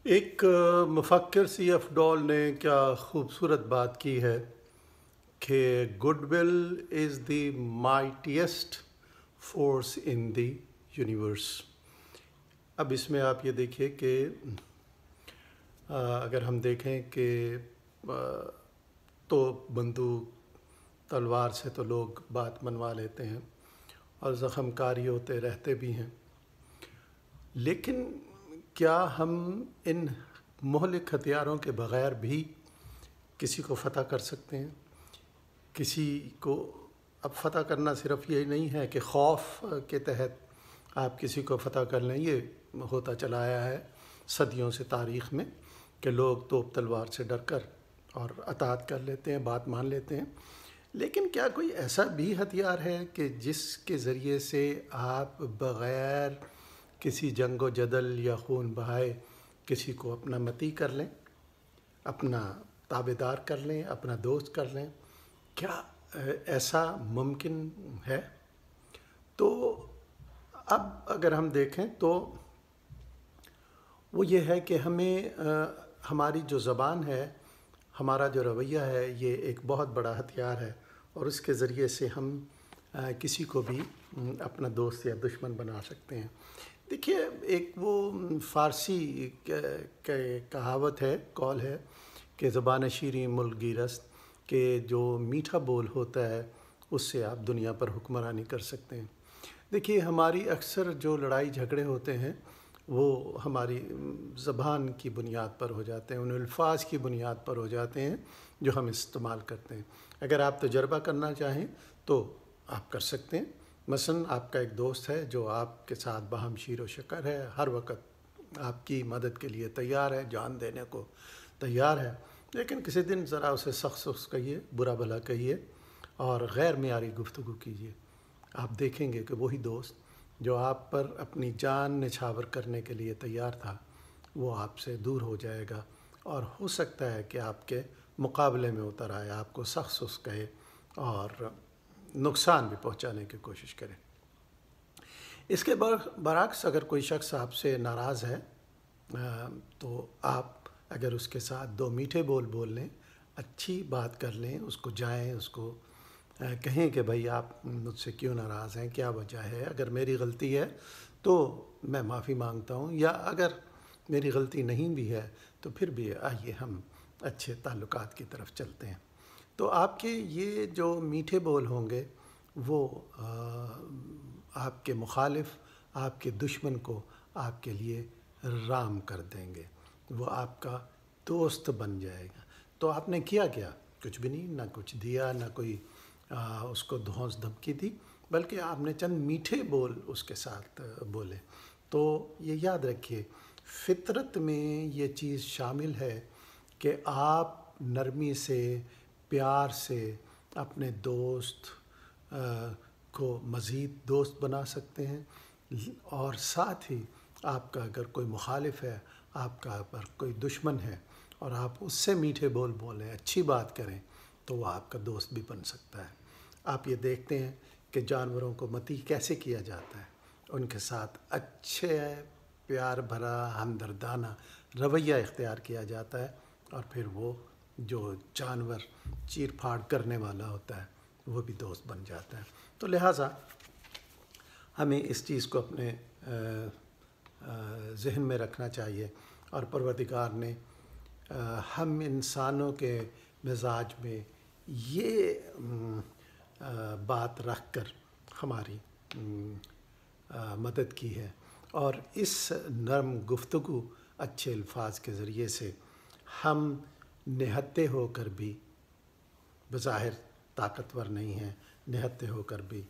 ایک مفکر C F ڈال نے کیا خوبصورت بات کی ہے کہ goodwill is the mightiest force in the universe. اب اس میں آپ یہ دیکھیے کہ اگر ہم دیکھیں کہ تو بندوق تلوار سے تو لوگ بات منوا لیتے ہیں اور زخم کاری ہوتے رہتے بھی ہیں، لیکن کیا ہم ان مہلک ہتھیاروں کے بغیر بھی کسی کو فتح کر سکتے ہیں؟ کسی کو اب فتح کرنا صرف یہ نہیں ہے کہ خوف کے تحت آپ کسی کو فتح کر لیں، یہ ہوتا چلا آیا ہے صدیوں سے تاریخ میں کہ لوگ توپ تلوار سے ڈر کر اور اطاعت کر لیتے ہیں، بات مان لیتے ہیں، لیکن کیا کوئی ایسا بھی ہتھیار ہے کہ جس کے ذریعے سے آپ بغیر کسی جنگ و جدل یا خون بہائے کسی کو اپنا متی کر لیں، اپنا تابع دار کر لیں، اپنا دوست کر لیں؟ کیا ایسا ممکن ہے؟ تو اب اگر ہم دیکھیں تو وہ یہ ہے کہ ہمیں ہماری جو زبان ہے، ہمارا جو رویہ ہے، یہ ایک بہت بڑا ہتھیار ہے، اور اس کے ذریعے سے ہم کسی کو بھی اپنا دوست یا دشمن بنا سکتے ہیں۔ دیکھیے، ایک وہ فارسی کہاوت ہے، قول ہے کہ زبان شیریں ملک گیرست، کہ جو میٹھا بول ہوتا ہے اس سے آپ دنیا پر حکمرانی کر سکتے ہیں۔ دیکھیے، ہماری اکثر جو لڑائی جھگڑے ہوتے ہیں وہ ہماری زبان کی بنیاد پر ہو جاتے ہیں، ان الفاظ کی بنیاد پر ہو جاتے ہیں جو ہم استعمال کرتے ہیں۔ اگر آپ تجربہ کرنا چاہیں تو آپ کر سکتے ہیں۔ مثلا آپ کا ایک دوست ہے جو آپ کے ساتھ باہم شیر و شکر ہے، ہر وقت آپ کی مدد کے لیے تیار ہے، جان دینے کو تیار ہے، لیکن کسی دن ذرا اسے سخت کہیے، برا بھلا کہیے اور غیر معیاری گفتگو کیجیے۔ آپ دیکھیں گے کہ وہی دوست جو آپ پر اپنی جان نچھاور کرنے کے لیے تیار تھا وہ آپ سے دور ہو جائے گا، اور ہو سکتا ہے کہ آپ کے مقابلے میں اتر آئے، آپ کو سخت کہے اور نقصان بھی پہنچانے کی کوشش کرے۔ اس کے برعکس اگر کوئی شخص آپ سے ناراض ہے تو آپ اگر اس کے ساتھ دو میٹھے بول لیں، اچھی بات کر لیں، اس کو جائیں، اس کو کہیں کہ بھائی آپ مجھ سے کیوں ناراض ہیں، کیا وجہ ہے، اگر میری غلطی ہے تو میں معافی مانگتا ہوں، یا اگر میری غلطی نہیں بھی ہے تو پھر بھی آئیے ہم اچھے تعلقات کی طرف چلتے ہیں۔ تو آپ کے یہ جو میٹھے بول ہوں گے وہ آپ کے مخالف، آپ کے دشمن کو آپ کے لیے رام کر دیں گے، وہ آپ کا دوست بن جائے گا۔ تو آپ نے کیا کچھ بھی نہیں، نہ کچھ دیا، نہ کوئی اس کو دھونس دھمکی دی، بلکہ آپ نے چند میٹھے بول اس کے ساتھ بولے۔ تو یہ یاد رکھیے، فطرت میں یہ چیز شامل ہے کہ آپ نرمی سے، پیار سے اپنے دوست کو مزید دوست بنا سکتے ہیں، اور ساتھ ہی آپ کا اگر کوئی مخالف ہے، آپ کا پر کوئی دشمن ہے اور آپ اس سے میٹھے بول بولیں، اچھی بات کریں، تو وہ آپ کا دوست بھی بن سکتا ہے۔ آپ یہ دیکھتے ہیں کہ جانوروں کو متی کیسے کیا جاتا ہے، ان کے ساتھ اچھے پیار بھرا ہمدردانہ رویہ اختیار کیا جاتا ہے، اور پھر وہ جو جانور چیر پھاڑ کرنے والا ہوتا ہے وہ بھی دوست بن جاتا ہے۔ تو لہٰذا ہمیں اس چیز کو اپنے ذہن میں رکھنا چاہیے، اور پروردگار نے ہم انسانوں کے مزاج میں یہ بات رکھ کر ہماری مدد کی ہے، اور اس نرم گفتگو، اچھے الفاظ کے ذریعے سے ہم نہتے ہو کر بھی بظاہر طاقتور نہیں ہیں، نہتے ہو کر بھی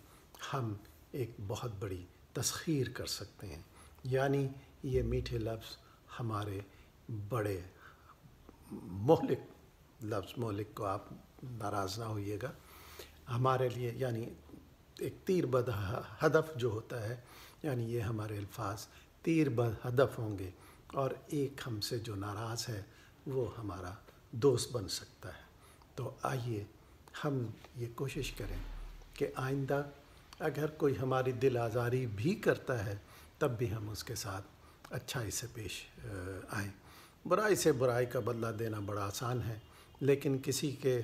ہم ایک بہت بڑی تسخیر کر سکتے ہیں۔ یعنی یہ میٹھے لفظ ہمارے بڑے مہلک لفظ، مہلک کو آپ ناراض نہ ہوئیے گا، ہمارے لیے یعنی ایک تیر بد ہدف جو ہوتا ہے، یعنی یہ ہمارے الفاظ تیر بد ہدف ہوں گے، اور ایک ہم سے جو ناراض ہے وہ ہمارا دوست بن سکتا ہے۔ تو آئیے ہم یہ کوشش کریں کہ آئندہ اگر کوئی ہماری دل آزاری بھی کرتا ہے تب بھی ہم اس کے ساتھ اچھائی سے پیش آئیں، برائی سے برائی کا بدلہ دینا بڑا آسان ہے، لیکن کسی کے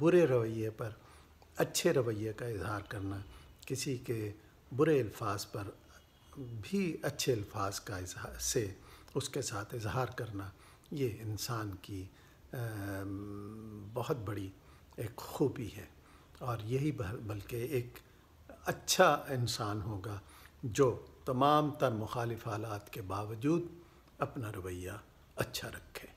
برے رویے پر اچھے رویے کا اظہار کرنا، کسی کے برے الفاظ پر بھی اچھے الفاظ کا اظہار سے اس کے ساتھ اظہار کرنا، یہ انسان کی بہت بڑی ایک خوبی ہے، اور یہی بلکہ ایک اچھا انسان ہوگا جو تمام تر مخالف حالات کے باوجود اپنا رویہ اچھا رکھے۔